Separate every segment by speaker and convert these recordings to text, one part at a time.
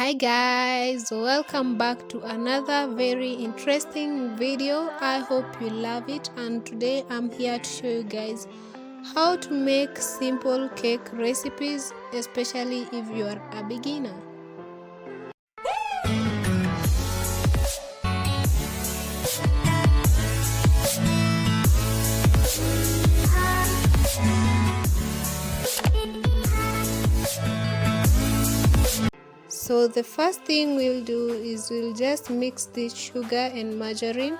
Speaker 1: Hi guys, welcome back to another very interesting video. I hope you love it, and today I'm here to show you guys how to make simple cake recipes, especially if you are a beginner. So the first thing we'll do is we'll just mix the sugar and margarine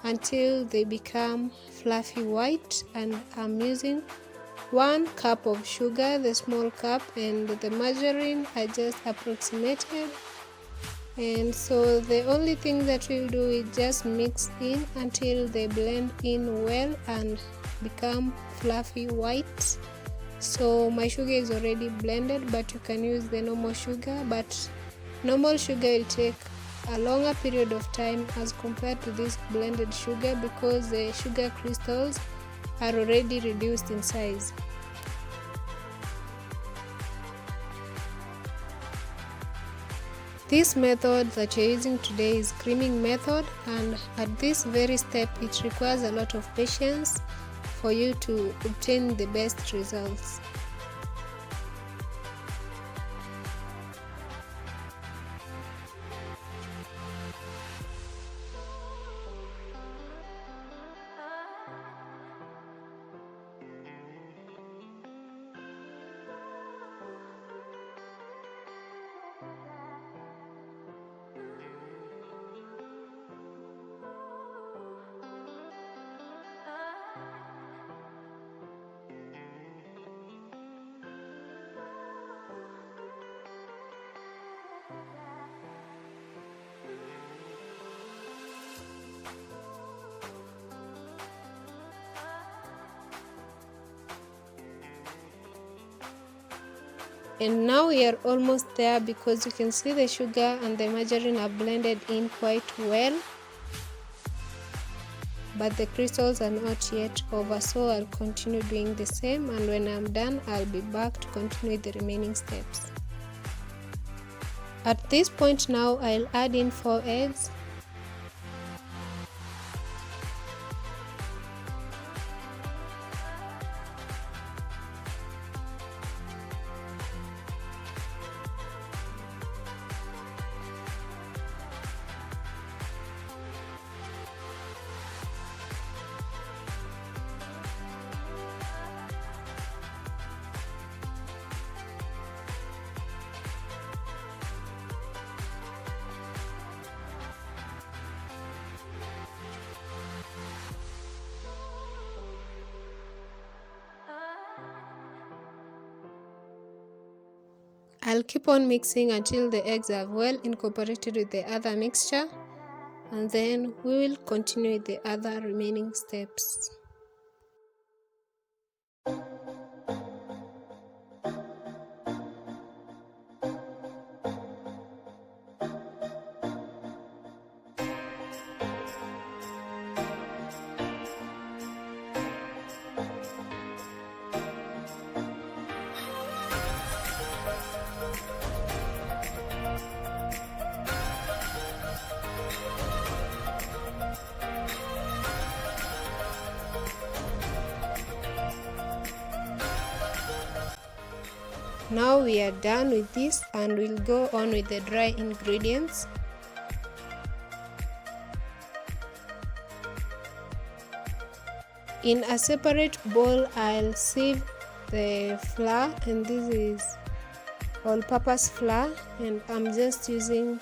Speaker 1: until they become fluffy white, and I'm using 1 cup of sugar, the small cup, and the margarine I just approximated. And so the only thing that we'll do is just mix in until they blend in well and become fluffy white. So my sugar is already blended, but you can use the normal sugar, but normal sugar will take a longer period of time as compared to this blended sugar because the sugar crystals are already reduced in size. This method that you're using today is creaming method, and at this very step it requires a lot of patience for you to obtain the best results. And now we are almost there because you can see the sugar and the margarine are blended in quite well, but the crystals are not yet over, so I'll continue doing the same, and when I'm done I'll be back to continue the remaining steps. At this point now I'll add in 4 eggs. I'll keep on mixing until the eggs are well incorporated with the other mixture, and then we will continue with the other remaining steps. Now we are done with this, and we'll go on with the dry ingredients. In a separate bowl I'll sieve the flour, and this is all-purpose flour, and I'm just using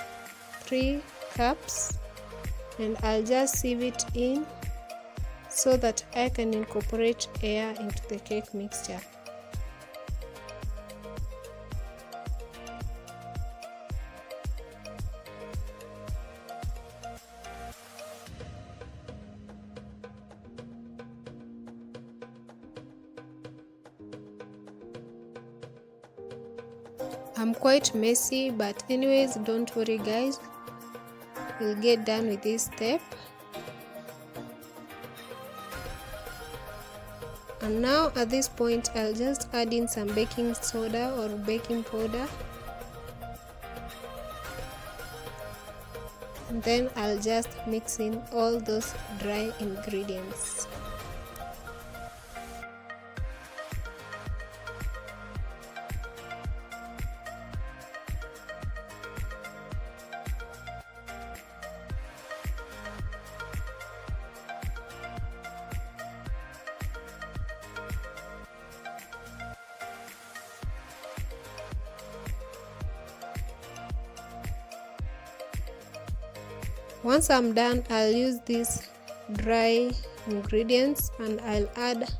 Speaker 1: 3 cups, and I'll just sieve it in so that I can incorporate air into the cake mixture. I'm quite messy, but anyways, don't worry guys, we'll get done with this step. And now at this point I'll just add in some baking soda or baking powder, Then I'll just mix in all those dry ingredients. Once I'm done, I'll use these dry ingredients and I'll add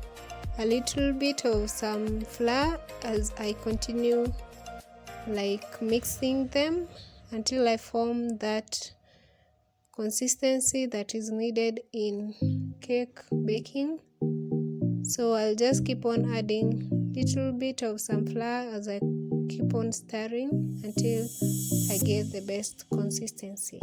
Speaker 1: a little bit of some flour as I continue mixing them until I form that consistency that is needed in cake baking. So I'll just keep on adding little bit of some flour as I keep on stirring until I get the best consistency.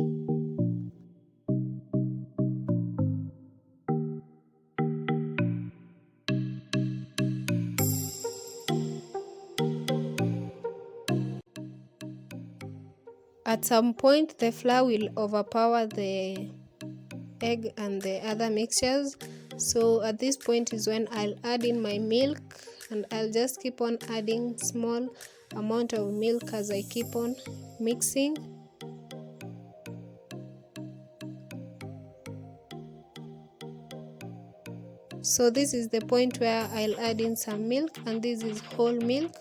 Speaker 1: At some point, the flour will overpower the egg and the other mixtures. So at this point is when I'll add in my milk, and I'll just keep on adding small amount of milk as I keep on mixing. So this is the point where I'll add in some milk, and this is whole milk.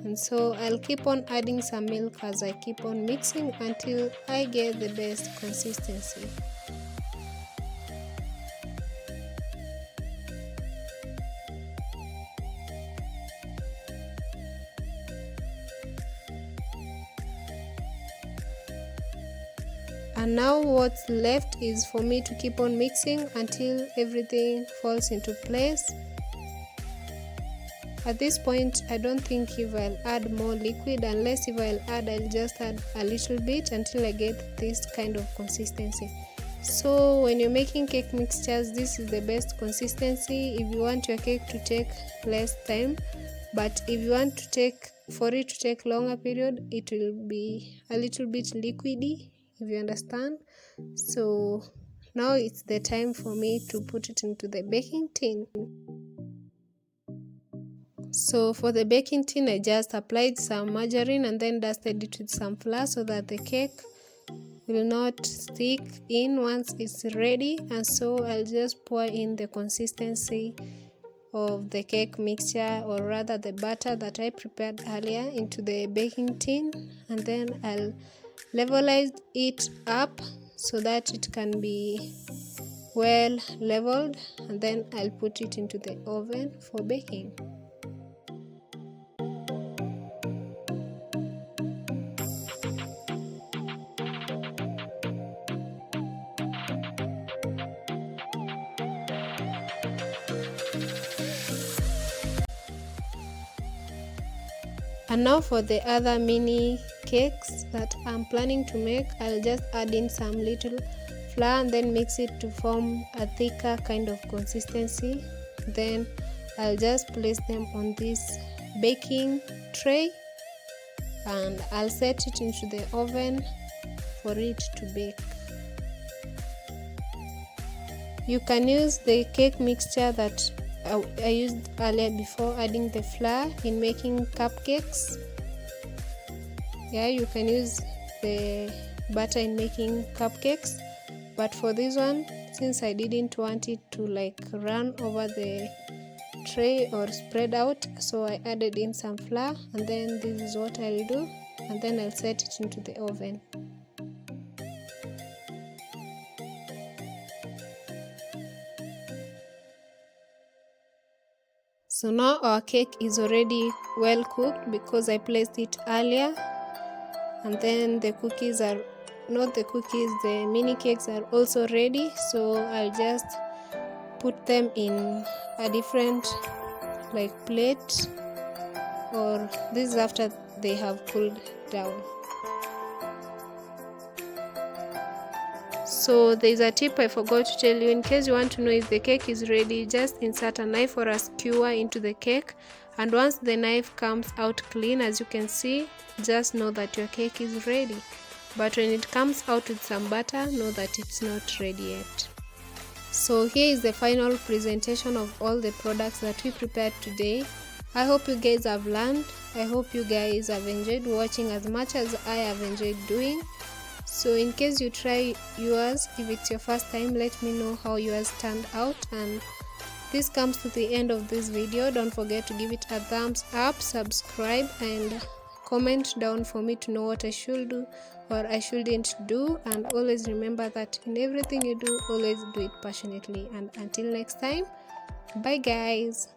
Speaker 1: And so I'll keep on adding some milk as I keep on mixing until I get the best consistency. And now what's left is for me to keep on mixing until everything falls into place. At this point, I don't think if I'll add more liquid, unless if I'll just add a little bit until I get this kind of consistency. So when you're making cake mixtures, this is the best consistency if you want your cake to take less time. But if you want for it to take longer period, it will be a little bit liquidy, if you understand. So now it's the time for me to put it into the baking tin. So for the baking tin, I just applied some margarine and then dusted it with some flour so that the cake will not stick in once it's ready. And so I'll just pour in the consistency of the cake mixture, or rather the batter that I prepared earlier, into the baking tin, and then I'll levelize it up so that it can be well leveled, and then I'll put it into the oven for baking. And now for the other mini cakes that I'm planning to make, I'll just add in some little flour and then mix it to form a thicker kind of consistency. Then I'll just place them on this baking tray and I'll set it into the oven for it to bake. You can use the cake mixture that I used earlier before adding the flour in making cupcakes. Yeah, you can use the batter in making cupcakes, but for this one, since I didn't want it to run over the tray or spread out, so I added in some flour, and then this is what I'll do, and then I'll set it into the oven. So now our cake is already well cooked because I placed it earlier, and then the mini cakes are also ready. So I'll just put them in a different plate, or this is after they have cooled down. So there's a tip I forgot to tell you. In case you want to know if the cake is ready, just insert a knife or a skewer into the cake, and once the knife comes out clean, as you can see, just know that your cake is ready. but when it comes out with some butter, know that it's not ready yet. So here is the final presentation of all the products that we prepared today. I hope you guys have learned. I hope you guys have enjoyed watching as much as I have enjoyed doing. So in case you try yours, if it's your first time, let me know how yours turned out. And this comes to the end of this video. Don't forget to give it a thumbs up, subscribe, and comment down for me to know what I should do or I shouldn't do. And always remember that in everything you do, always do it passionately. And until next time, bye guys.